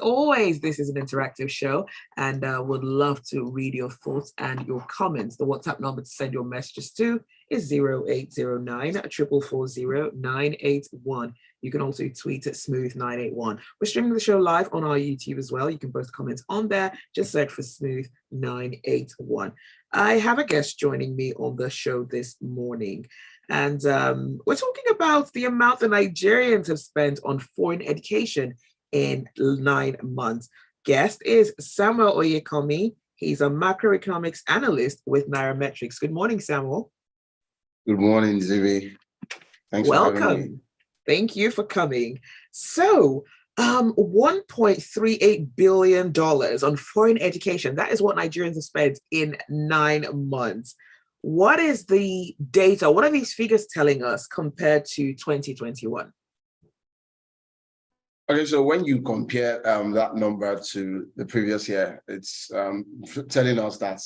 always, this is an interactive show and would love to read your thoughts and your comments. The WhatsApp number to send your messages to is 0809 440 981. You can also tweet at Smooth981. We're streaming the show live on our YouTube as well. You can post comments on there. Just search for Smooth981. I have a guest joining me on the show this morning. And we're talking about the amount the Nigerians have spent on foreign education in 9 months. Guest is Samuel Oyekanmi. He's a macroeconomics analyst with Nairametrics. Good morning, Samuel. Good morning, Zibby. Thanks for having me. Thank you for coming. So, $1.38 billion on foreign education. That is what Nigerians have spent in 9 months. What is the data? What are these figures telling us compared to 2021? Okay, so when you compare that number to the previous year, it's telling us that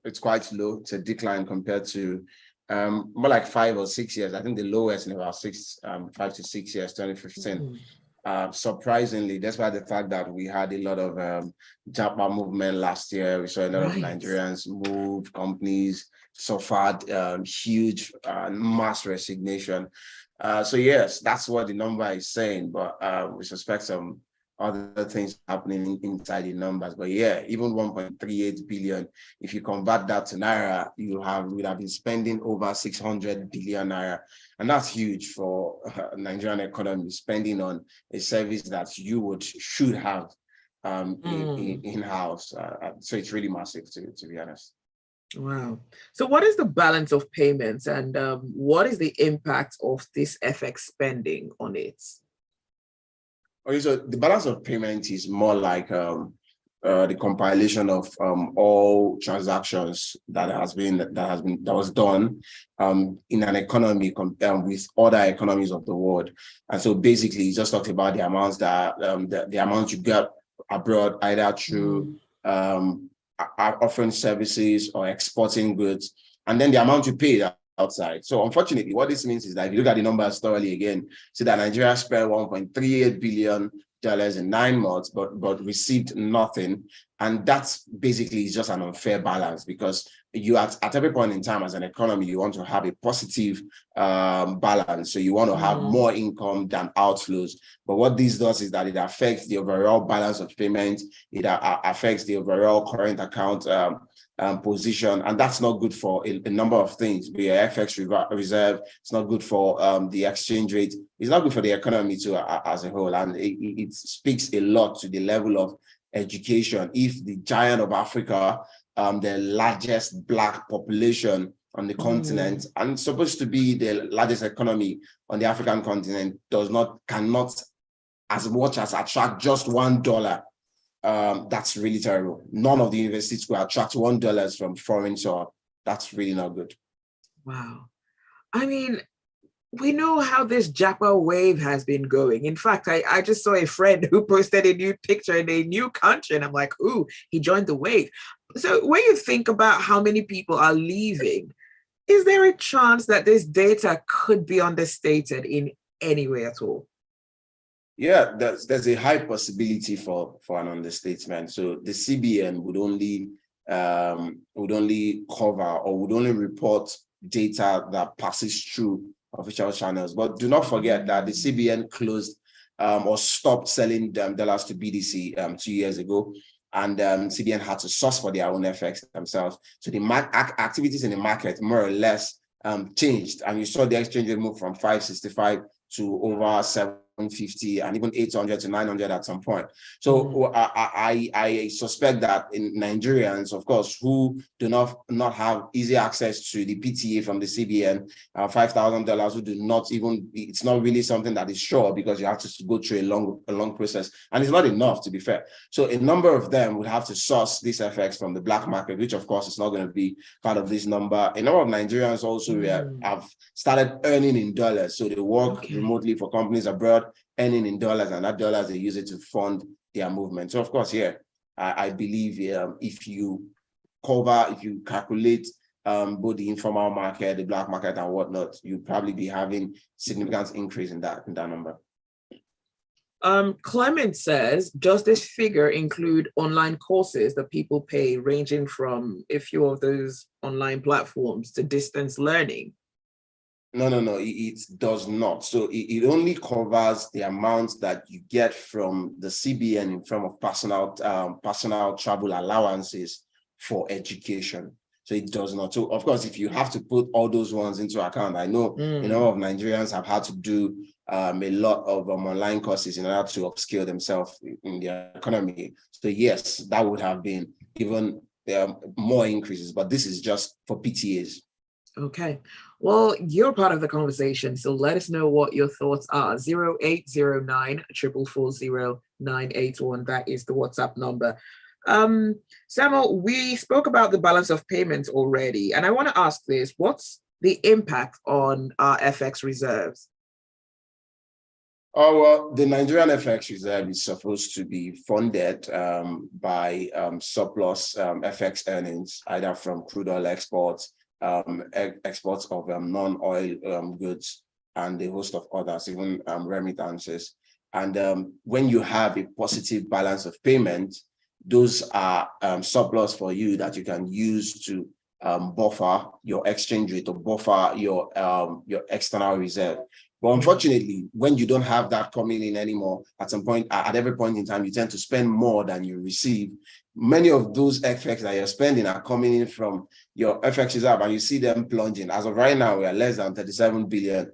it's quite low. It's a decline compared to more like 5 or 6 years. I think the lowest in about 5 to 6 years, 2015. Surprisingly, despite the fact that we had a lot of Japa movement last year, we saw a lot of Nigerians move, companies suffered huge mass resignation. So yes, that's what the number is saying, but we suspect some other things happening inside the numbers. But yeah, even 1.38 billion, if you convert that to Naira, you would have been spending over 600 billion Naira. And that's huge for Nigerian economy, spending on a service that you should have in-house. So it's really massive, to be honest. Wow. So what is the balance of payments and what is the impact of this FX spending on it? Okay, so the balance of payment is more like the compilation of all transactions that was done in an economy with other economies of the world. And so basically, he just talked about the amounts that the amount you get abroad, either through offering services or exporting goods, and then the amount you pay outside. So unfortunately, what this means is that if you look at the numbers thoroughly again, see that Nigeria spent $1.38 billion in 9 months, but received nothing. And that's basically just an unfair balance, because you at every point in time as an economy, you want to have a positive balance. So you want to have more income than outflows. But what this does is that it affects the overall balance of payment. It affects the overall current account position, and that's not good for a number of things. Be it FX reserve, it's not good for the exchange rate. It's not good for the economy too as a whole, and it speaks a lot to the level of education. If the giant of Africa, the largest Black population on the continent, and supposed to be the largest economy on the African continent, cannot as much as attract just $1. That's really terrible. None of the universities will attract $1 from foreign, so that's really not good. Wow. I mean, we know how this Japa wave has been going. In fact, I just saw a friend who posted a new picture in a new country, and I'm like, ooh, he joined the wave. So when you think about how many people are leaving, is there a chance that this data could be understated in any way at all? Yeah, there's a high possibility for an understatement. So the CBN would only cover or would only report data that passes through official channels. But do not forget that the CBN closed or stopped selling dollars to BDC 2 years ago, and CBN had to source for their own FX themselves. So the activities in the market more or less changed, and you saw the exchange rate move from 565 to over 750 and even 800 to 900 at some point. So I suspect that in Nigerians, of course, who do not have easy access to the PTA from the CBN, $5,000 who do not even, it's not really something that is sure, because you have to go through a long process, and it's not enough, to be fair. So a number of them would have to source this FX from the black market, which of course is not going to be part of this number. A number of Nigerians also have started earning in dollars, so they work remotely for companies abroad, earning in dollars, and that dollars they use it to fund their movement. So of course, I believe if you calculate both the informal market, the black market, and whatnot, you'll probably be having significant increase in that number. Clement says, does this figure include online courses that people pay ranging from a few of those online platforms to distance learning? No, it does not. So it only covers the amount that you get from the CBN in form of personal travel allowances for education. So it does not. So of course, if you have to put all those ones into account, I know a number of Nigerians have had to do a lot of online courses in order to upskill themselves in their economy. So yes, that would have been even more increases, but this is just for PTAs. Okay. Well, you're part of the conversation, so let us know what your thoughts are. 0809 440 981. That is the WhatsApp number. Samuel, we spoke about the balance of payments already, and I want to ask this: what's the impact on our FX reserves? Oh, well, the Nigerian FX reserve is supposed to be funded by surplus FX earnings, either from crude oil exports, exports of non-oil goods, and a host of others, even remittances. And when you have a positive balance of payment, those are surplus for you that you can use to buffer your exchange rate or buffer your external reserve. But unfortunately, when you don't have that coming in anymore, at some point, at every point in time, you tend to spend more than you receive. Many of those FX that you're spending are coming in from your FX reserve, and you see them plunging. As of right now, we are less than 37 billion.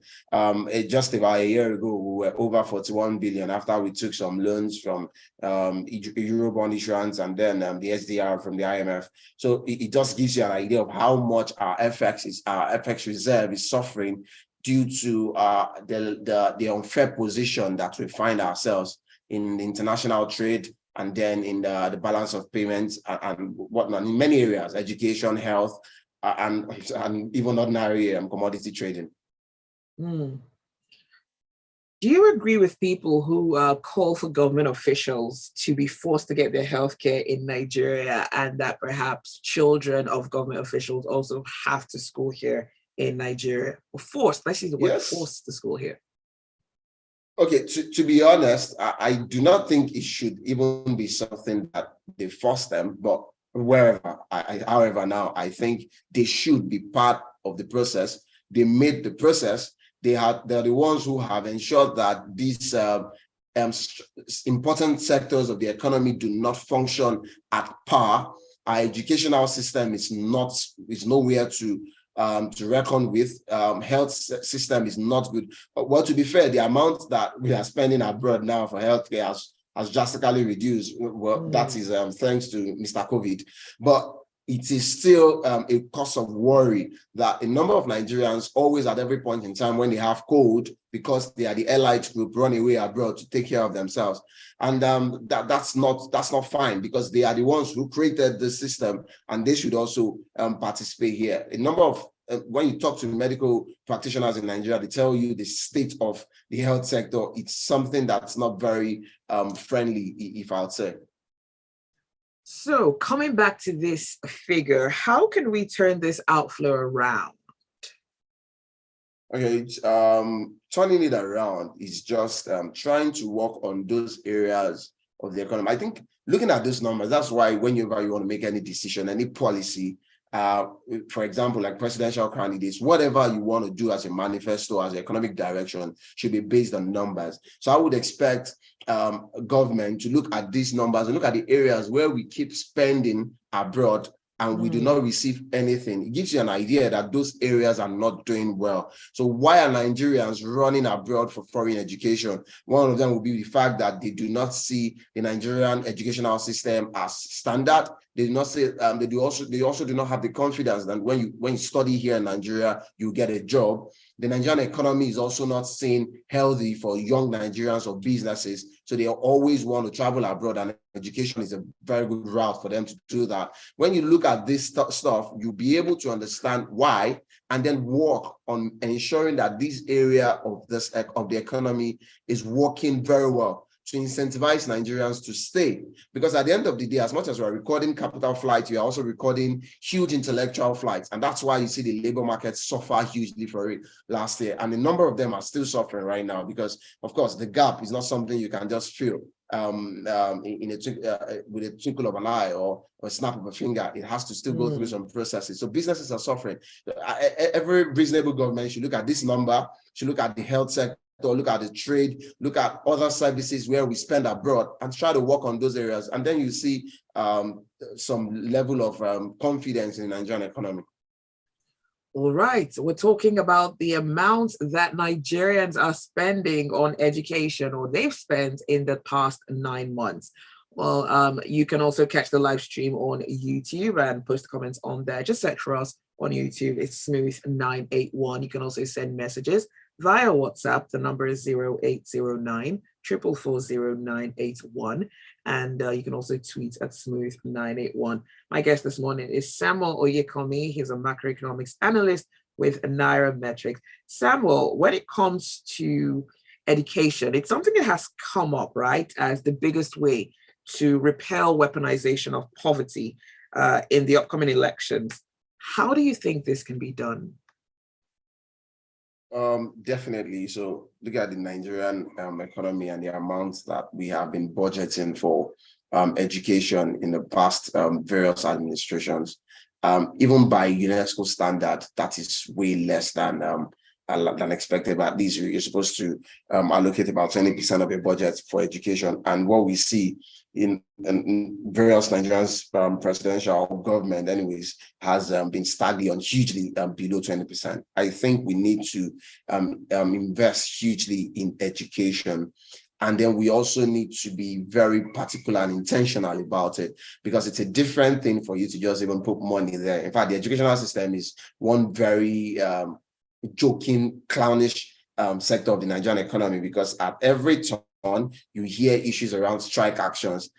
Just about a year ago, we were over 41 billion after we took some loans from Eurobond issuance and then the SDR from the IMF. So it just gives you an idea of how much our FX reserve is suffering due to the unfair position that we find ourselves in international trade, and then in the balance of payments and whatnot in many areas, education, health, and even ordinary commodity trading. Do you agree with people who call for government officials to be forced to get their healthcare in Nigeria, and that perhaps children of government officials also have to school here in Nigeria? Or forced, let's use the word forced to school here. Okay, to be honest, I do not think it should even be something that they force them, but however, now I think they should be part of the process. They made the process. They're the ones who have ensured that these important sectors of the economy do not function at par. Our educational system is nowhere to reckon with. Health system is not good. Well, to be fair, the amount that we are spending abroad now for healthcare has drastically reduced. Well, that is thanks to Mr. COVID. But it is still a cause of worry that a number of Nigerians always at every point in time when they have cold, because they are the elite group, run away abroad to take care of themselves. And that's not fine, because they are the ones who created the system, and they should also participate here. A number of when you talk to medical practitioners in Nigeria, they tell you the state of the health sector, it's something that's not very friendly, if I would say. So coming back to this figure, how can we turn this outflow around? Okay, turning it around is just trying to work on those areas of the economy. I think looking at those numbers, that's why whenever you want to make any decision, any policy, for example, like presidential candidates, whatever you want to do as a manifesto, as an economic direction, should be based on numbers. So I would expect government to look at these numbers and look at the areas where we keep spending abroad and we do not receive anything. It gives you an idea that those areas are not doing well. So why are Nigerians running abroad for foreign education? One of them will be the fact that they do not see the Nigerian educational system as standard. They do not say they also do not have the confidence that when you study here in Nigeria, you get a job. The Nigerian economy is also not seen healthy for young Nigerians or businesses. So they always want to travel abroad, and education is a very good route for them to do that. When you look at this stuff, you'll be able to understand why, and then work on ensuring that this area of the economy is working very well. to incentivize Nigerians to stay. Because at the end of the day, as much as we're recording capital flight, we are also recording huge intellectual flights. And that's why you see the labor market suffer hugely for it last year. And a number of them are still suffering right now because, of course, the gap is not something you can just fill with a twinkle of an eye or a snap of a finger. It has to still go through some processes. So businesses are suffering. Every reasonable government should look at this number, should look at the health sector, look at the trade, look at other services where we spend abroad and try to work on those areas. And then you see some level of confidence in the Nigerian economy. All right, we're talking about the amount that Nigerians are spending on education, or they've spent in the past 9 months. Well, you can also catch the live stream on YouTube and post comments on there. Just search for us on YouTube. It's Smooth981. You can also send messages via WhatsApp. The number is 0809 444 981. And you can also tweet at Smooth981. My guest this morning is Samuel Oyekanmi. He's a macroeconomics analyst with Nairametrics. Samuel, when it comes to education, it's something that has come up, right, as the biggest way to repel weaponization of poverty in the upcoming elections. How do you think this can be done? Definitely. So look at the Nigerian economy and the amounts that we have been budgeting for education in the past various administrations. Even by UNESCO standard, that is way less than expected. But at least you're supposed to allocate about 20% of your budget for education. And what we see in various Nigerians presidential government anyways has been staggering hugely below 20%. I think we need to invest hugely in education. And then we also need to be very particular and intentional about it, because it's a different thing for you to just even put money there. In fact, the educational system is one very joking, clownish sector of the Nigerian economy, because at every turn you hear issues around strike actions.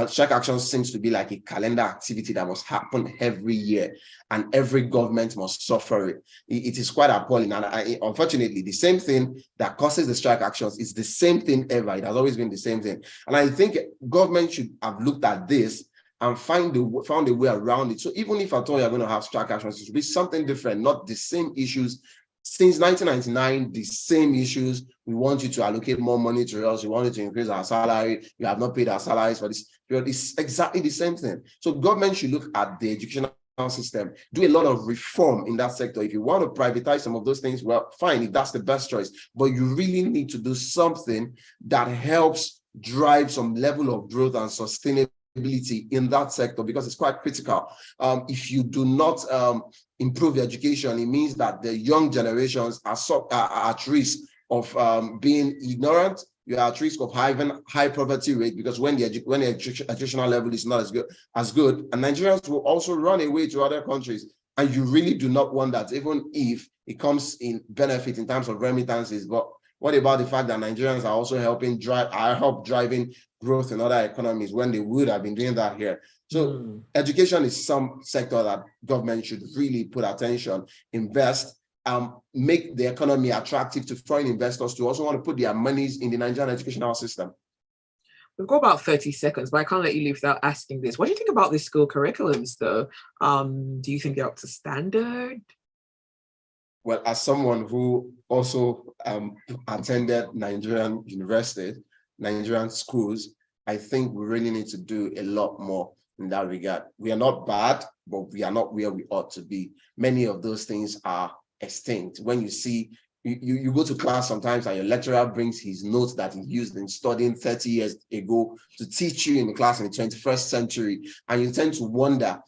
Strike actions seems to be like a calendar activity that must happen every year, and every government must suffer it. It is quite appalling. And unfortunately, the same thing that causes the strike actions is the same thing ever. It has always been the same thing. And I think government should have looked at this and found a way around it. So even if at all you're going to have strike actions, it should be something different, not the same issues. Since 1999, the same issues. We want you to allocate more money to us. We want you to increase our salary. You have not paid our salaries for this period. It's exactly the same thing. So government should look at the educational system, do a lot of reform in that sector. If you want to privatize some of those things, well, fine, if that's the best choice. But you really need to do something that helps drive some level of growth and sustainability in that sector, because it's quite critical. If you do not improve the education, it means that the young generations are at risk of being ignorant. You are at risk of having high poverty rate, because when the educational level is not as good, and Nigerians will also run away to other countries. And you really do not want that, even if it comes in benefit in terms of remittances. But what about the fact that Nigerians are also helping driving growth in other economies when they would have been doing that here? So education is some sector that government should really put attention, invest, make the economy attractive to foreign investors to also want to put their monies in the Nigerian educational system. We've got about 30 seconds, but I can't let you leave without asking this. What do you think about the school curriculums, though? Do you think they're up to standard? Well, as someone who also attended Nigerian university, Nigerian schools, I think we really need to do a lot more in that regard. We are not bad, but we are not where we ought to be. Many of those things are extinct. When you see, you go to class sometimes and your lecturer brings his notes that he used in studying 30 years ago to teach you in the class in the 21st century. And you tend to wonder,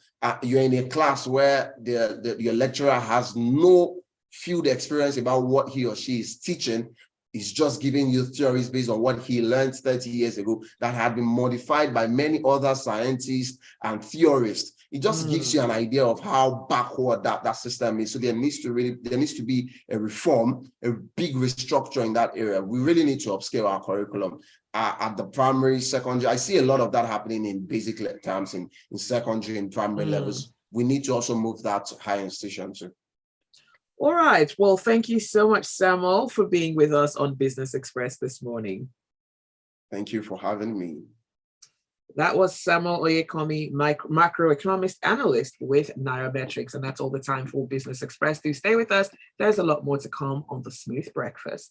you're in a class where your lecturer has no field experience about what he or she is teaching. Is just giving you theories based on what he learned 30 years ago that had been modified by many other scientists and theorists. It just gives you an idea of how backward that system is. So there needs to be a reform, a big restructure in that area. We really need to upscale our curriculum at the primary, secondary. I see a lot of that happening in basic terms in secondary and primary levels. We need to also move that to higher institutions too. All right. Well, thank you so much, Samuel, for being with us on Business Express this morning. Thank you for having me. That was Samuel Oyekanmi, macroeconomist analyst with Nairametrics. And that's all the time for Business Express. Do stay with us. There's a lot more to come on the Smooth Breakfast.